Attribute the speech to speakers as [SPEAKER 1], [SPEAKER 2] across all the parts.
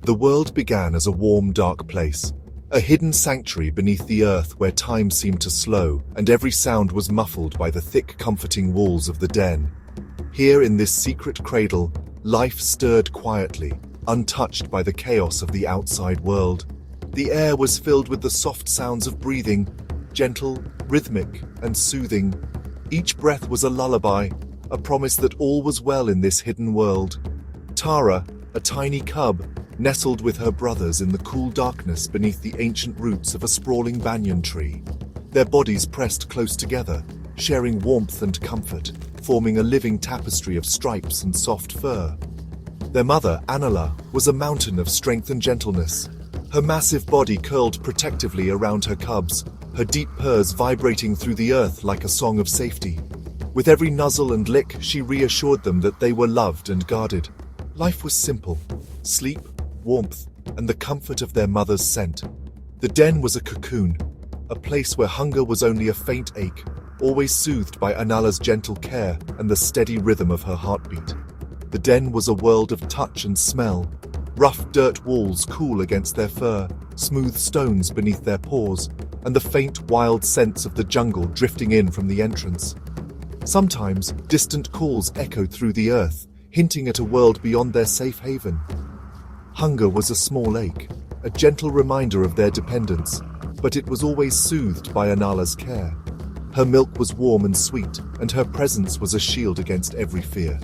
[SPEAKER 1] The world began as a warm, dark place, a hidden sanctuary beneath the earth where time seemed to slow and every sound was muffled by the thick, comforting walls of the den. Here in this secret cradle, life stirred quietly, untouched by the chaos of the outside world. The air was filled with the soft sounds of breathing, gentle, rhythmic, and soothing. Each breath was a lullaby, a promise that all was well in this hidden world. Tara, a tiny cub, nestled with her brothers in the cool darkness beneath the ancient roots of a sprawling banyan tree. Their bodies pressed close together, sharing warmth and comfort, forming a living tapestry of stripes and soft fur. Their mother, Anala, was a mountain of strength and gentleness. Her massive body curled protectively around her cubs, her deep purrs vibrating through the earth like a song of safety. With every nuzzle and lick, she reassured them that they were loved and guarded. Life was simple: sleep, warmth, and the comfort of their mother's scent. The den was a cocoon, a place where hunger was only a faint ache, always soothed by Anala's gentle care and the steady rhythm of her heartbeat. The den was a world of touch and smell, rough dirt walls cool against their fur, smooth stones beneath their paws, and the faint, wild scents of the jungle drifting in from the entrance. Sometimes, distant calls echoed through the earth, hinting at a world beyond their safe haven. Hunger was a small ache, a gentle reminder of their dependence, but it was always soothed by Anala's care. Her milk was warm and sweet, and her presence was a shield against every fear.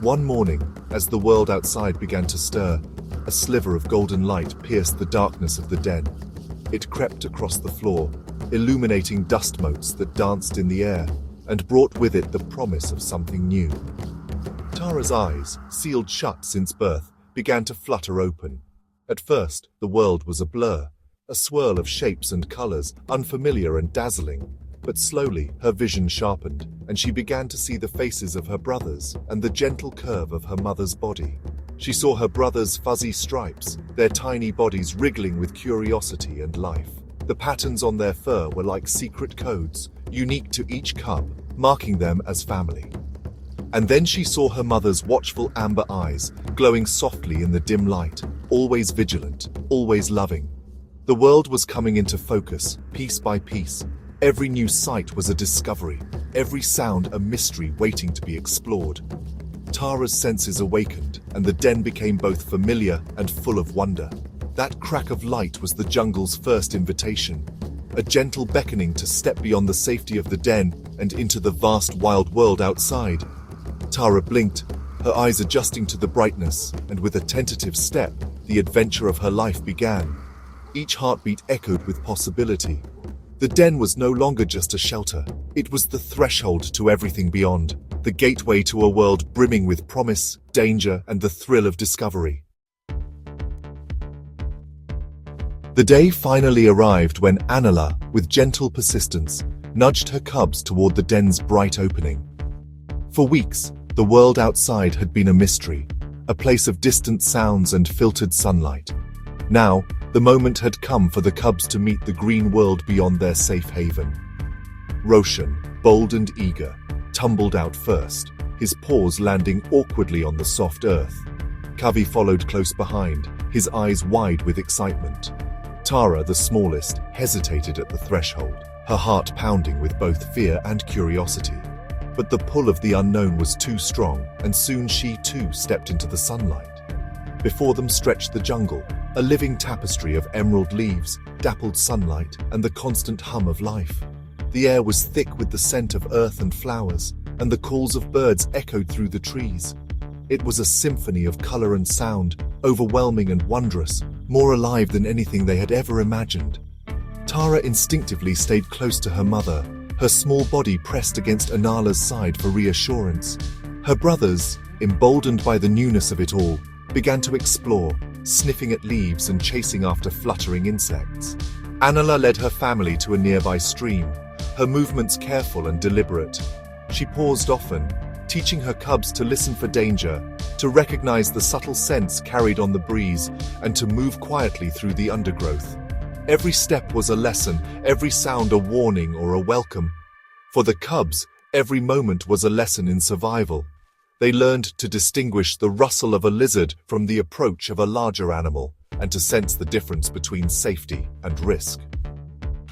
[SPEAKER 1] One morning, as the world outside began to stir, a sliver of golden light pierced the darkness of the den. It crept across the floor, illuminating dust motes that danced in the air, and brought with it the promise of something new. Tara's eyes, sealed shut since birth, began to flutter open. At first, the world was a blur, a swirl of shapes and colors, unfamiliar and dazzling. But slowly, her vision sharpened, and she began to see the faces of her brothers and the gentle curve of her mother's body. She saw her brothers' fuzzy stripes, their tiny bodies wriggling with curiosity and life. The patterns on their fur were like secret codes, unique to each cub, marking them as family. And then she saw her mother's watchful amber eyes, glowing softly in the dim light, always vigilant, always loving. The world was coming into focus, piece by piece. Every new sight was a discovery, every sound a mystery waiting to be explored. Tara's senses awakened, and the den became both familiar and full of wonder. That crack of light was the jungle's first invitation, a gentle beckoning to step beyond the safety of the den and into the vast wild world outside. Tara blinked, her eyes adjusting to the brightness, and with a tentative step, the adventure of her life began. Each heartbeat echoed with possibility. The den was no longer just a shelter. It was the threshold to everything beyond, the gateway to a world brimming with promise, danger, and the thrill of discovery. The day finally arrived when Anala, with gentle persistence, nudged her cubs toward the den's bright opening. For weeks, the world outside had been a mystery, a place of distant sounds and filtered sunlight. Now, the moment had come for the cubs to meet the green world beyond their safe haven. Roshan, bold and eager, tumbled out first, his paws landing awkwardly on the soft earth. Kavi followed close behind, his eyes wide with excitement. Tara, the smallest, hesitated at the threshold, her heart pounding with both fear and curiosity. But the pull of the unknown was too strong, and soon she too stepped into the sunlight. Before them stretched the jungle, a living tapestry of emerald leaves, dappled sunlight, and the constant hum of life. The air was thick with the scent of earth and flowers, and the calls of birds echoed through the trees. It was a symphony of color and sound, overwhelming and wondrous, more alive than anything they had ever imagined. Tara instinctively stayed close to her mother, her small body pressed against Anala's side for reassurance. Her brothers, emboldened by the newness of it all, began to explore, sniffing at leaves and chasing after fluttering insects. Anala led her family to a nearby stream, her movements careful and deliberate. She paused often, teaching her cubs to listen for danger, to recognize the subtle scents carried on the breeze, and to move quietly through the undergrowth. Every step was a lesson, every sound a warning or a welcome. For the cubs, every moment was a lesson in survival. They learned to distinguish the rustle of a lizard from the approach of a larger animal, and to sense the difference between safety and risk.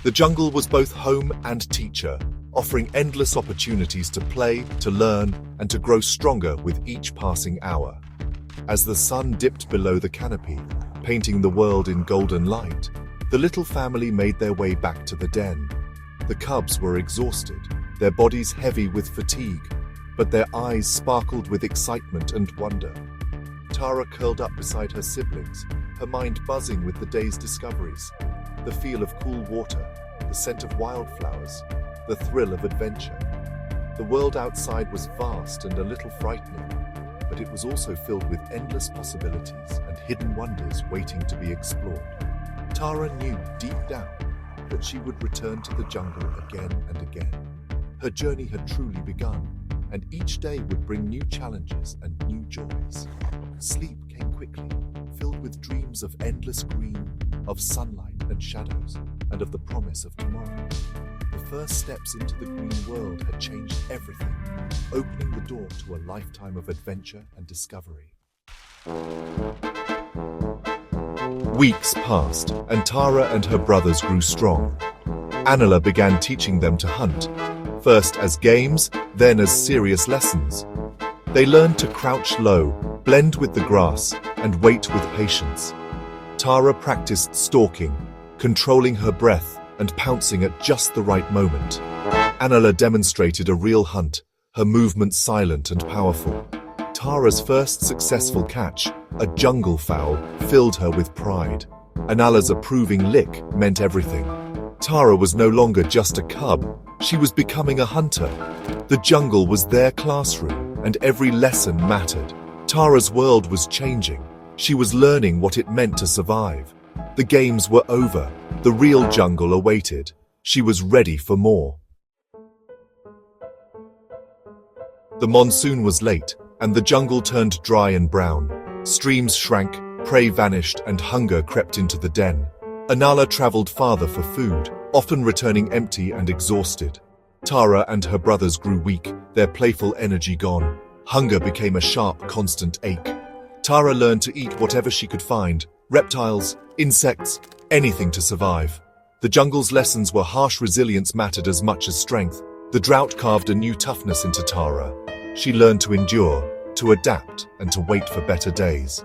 [SPEAKER 1] The jungle was both home and teacher, offering endless opportunities to play, to learn, and to grow stronger with each passing hour. As the sun dipped below the canopy, painting the world in golden light, the little family made their way back to the den. The cubs were exhausted, their bodies heavy with fatigue, but their eyes sparkled with excitement and wonder. Tara curled up beside her siblings, her mind buzzing with the day's discoveries. The feel of cool water, the scent of wildflowers, the thrill of adventure. The world outside was vast and a little frightening, but it was also filled with endless possibilities and hidden wonders waiting to be explored. Tara knew deep down that she would return to the jungle again and again. Her journey had truly begun, and each day would bring new challenges and new joys. Sleep came quickly, filled with dreams of endless green, of sunlight and shadows, and of the promise of tomorrow. The first steps into the green world had changed everything, opening the door to a lifetime of adventure and discovery. Weeks passed, and Tara and her brothers grew strong. Anila began teaching them to hunt, first as games, then as serious lessons. They learned to crouch low, blend with the grass, and wait with patience. Tara practiced stalking, controlling her breath and pouncing at just the right moment. Anila demonstrated a real hunt, her movements silent and powerful. Tara's first successful catch, a jungle fowl, filled her with pride. Anila's approving lick meant everything. Tara was no longer just a cub, she was becoming a hunter. The jungle was their classroom, and every lesson mattered. Tara's world was changing. She was learning what it meant to survive. The games were over. The real jungle awaited. She was ready for more. The monsoon was late, and the jungle turned dry and brown. Streams shrank, prey vanished, and hunger crept into the den. Anila traveled farther for food, often returning empty and exhausted. Tara and her brothers grew weak, their playful energy gone. Hunger became a sharp, constant ache. Tara learned to eat whatever she could find, reptiles, insects, anything to survive. The jungle's lessons were harsh resilience mattered as much as strength. The drought carved a new toughness into Tara. She learned to endure, to adapt, and to wait for better days.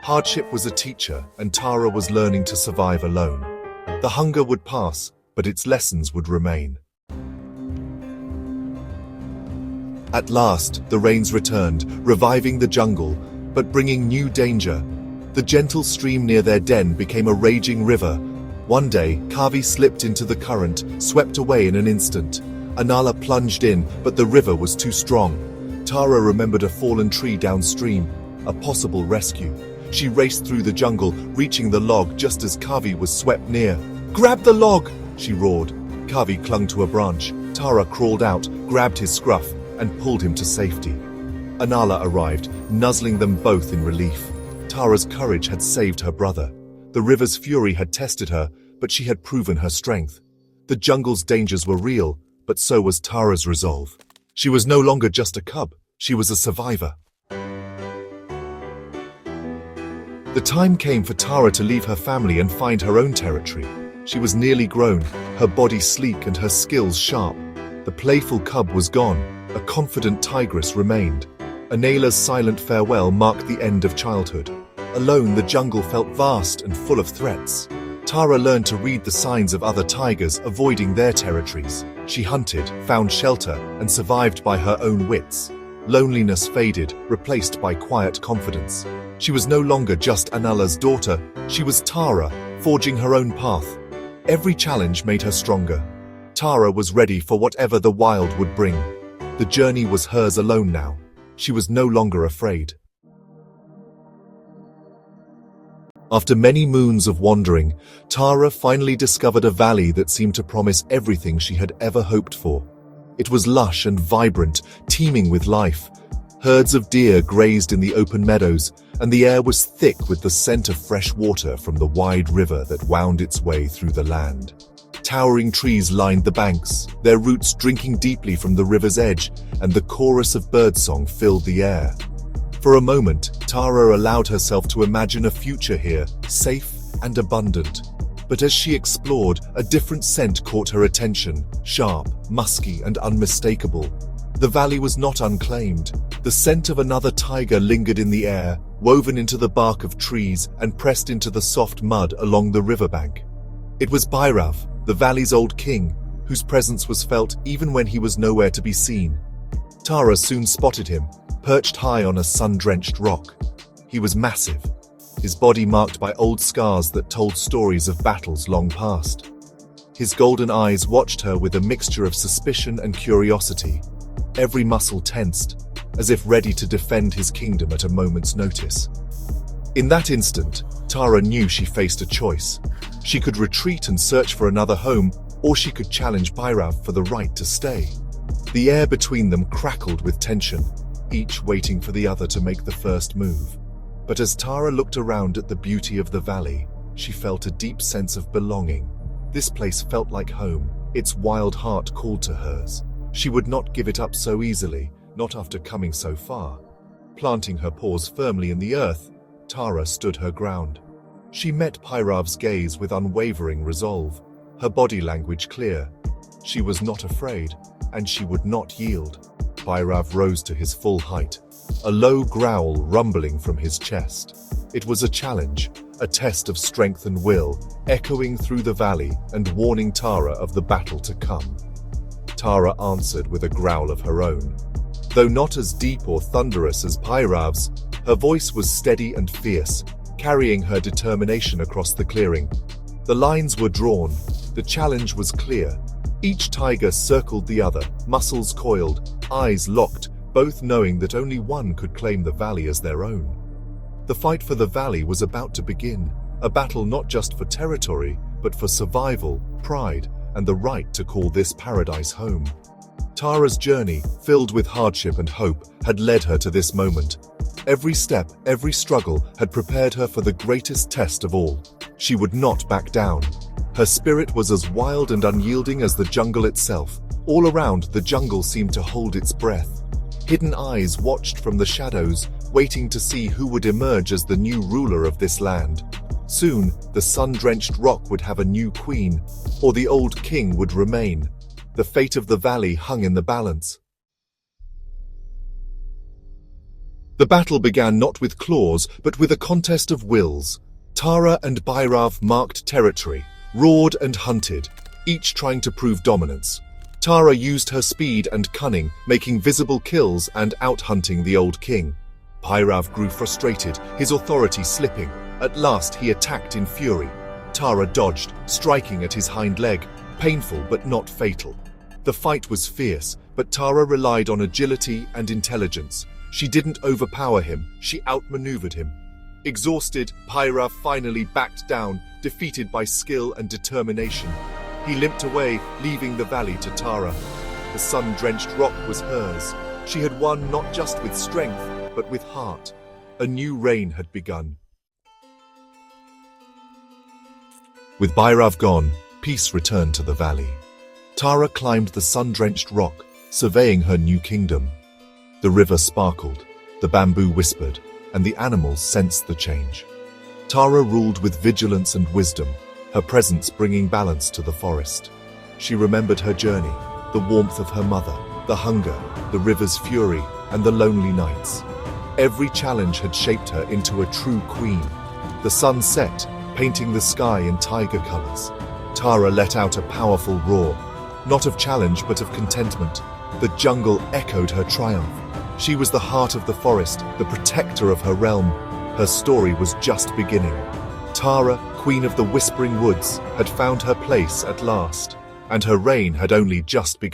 [SPEAKER 1] Hardship was a teacher, and Tara was learning to survive alone. The hunger would pass, but its lessons would remain. At last, the rains returned, reviving the jungle, but bringing new danger. The gentle stream near their den became a raging river. One day, Kavi slipped into the current, swept away in an instant. Anila plunged in, but the river was too strong. Tara remembered a fallen tree downstream, a possible rescue. She raced through the jungle, reaching the log just as Kavi was swept near. "Grab the log!" she roared. Kavi clung to a branch. Tara crawled out, grabbed his scruff, and pulled him to safety. Anila arrived, nuzzling them both in relief. Tara's courage had saved her brother. The river's fury had tested her, but she had proven her strength. The jungle's dangers were real, but so was Tara's resolve. She was no longer just a cub, she was a survivor. The time came for Tara to leave her family and find her own territory. She was nearly grown, her body sleek and her skills sharp. The playful cub was gone, a confident tigress remained. Anila's silent farewell marked the end of childhood. Alone, the jungle felt vast and full of threats. Tara learned to read the signs of other tigers, avoiding their territories. She hunted, found shelter, and survived by her own wits. Loneliness faded, replaced by quiet confidence. She was no longer just Anila's daughter, she was Tara, forging her own path. Every challenge made her stronger. Tara was ready for whatever the wild would bring. The journey was hers alone now. She was no longer afraid. After many moons of wandering, Tara finally discovered a valley that seemed to promise everything she had ever hoped for. It was lush and vibrant, teeming with life. Herds of deer grazed in the open meadows, and the air was thick with the scent of fresh water from the wide river that wound its way through the land. Towering trees lined the banks, their roots drinking deeply from the river's edge, and the chorus of birdsong filled the air. For a moment, Tara allowed herself to imagine a future here, safe and abundant. But as she explored, a different scent caught her attention, sharp, musky, and unmistakable. The valley was not unclaimed. The scent of another tiger lingered in the air, woven into the bark of trees and pressed into the soft mud along the riverbank. It was Bhairav, the valley's old king, whose presence was felt even when he was nowhere to be seen. Tara soon spotted him, perched high on a sun-drenched rock. He was massive, his body marked by old scars that told stories of battles long past. His golden eyes watched her with a mixture of suspicion and curiosity, every muscle tensed, as if ready to defend his kingdom at a moment's notice. In that instant, Tara knew she faced a choice. She could retreat and search for another home, or she could challenge Bhairav for the right to stay. The air between them crackled with tension, each waiting for the other to make the first move. But as Tara looked around at the beauty of the valley, she felt a deep sense of belonging. This place felt like home, its wild heart called to hers. She would not give it up so easily, not after coming so far. Planting her paws firmly in the earth, Tara stood her ground. She met Bhairav's gaze with unwavering resolve, her body language clear. She was not afraid, and she would not yield. Bhairav rose to his full height, a low growl rumbling from his chest. It was a challenge, a test of strength and will, echoing through the valley and warning Tara of the battle to come. Tara answered with a growl of her own. Though not as deep or thunderous as Bhairav's, her voice was steady and fierce, carrying her determination across the clearing. The lines were drawn, the challenge was clear. Each tiger circled the other, muscles coiled, eyes locked, both knowing that only one could claim the valley as their own. The fight for the valley was about to begin, a battle not just for territory, but for survival, pride, and the right to call this paradise home. Tara's journey, filled with hardship and hope, had led her to this moment. Every step, every struggle had prepared her for the greatest test of all. She would not back down. Her spirit was as wild and unyielding as the jungle itself. All around, the jungle seemed to hold its breath. Hidden eyes watched from the shadows, waiting to see who would emerge as the new ruler of this land. Soon, the sun-drenched rock would have a new queen, or the old king would remain. The fate of the valley hung in the balance. The battle began not with claws, but with a contest of wills. Tara and Bhairav marked territory, roared and hunted, each trying to prove dominance. Tara used her speed and cunning, making visible kills and out-hunting the old king. Bhairav grew frustrated, his authority slipping. At last he attacked in fury. Tara dodged, striking at his hind leg, painful but not fatal. The fight was fierce, but Tara relied on agility and intelligence. She didn't overpower him, she outmaneuvered him. Exhausted, Bhairav finally backed down, defeated by skill and determination. He limped away, leaving the valley to Tara. The sun-drenched rock was hers. She had won not just with strength, but with heart. A new reign had begun. With Bhairav gone, peace returned to the valley. Tara climbed the sun-drenched rock, surveying her new kingdom. The river sparkled, the bamboo whispered, and the animals sensed the change. Tara ruled with vigilance and wisdom, her presence bringing balance to the forest. She remembered her journey, the warmth of her mother, the hunger, the river's fury, and the lonely nights. Every challenge had shaped her into a true queen. The sun set, painting the sky in tiger colors. Tara let out a powerful roar, not of challenge but of contentment. The jungle echoed her triumph. She was the heart of the forest, the protector of her realm. Her story was just beginning. Tara, Queen of the Whispering Woods, had found her place at last, and her reign had only just begun.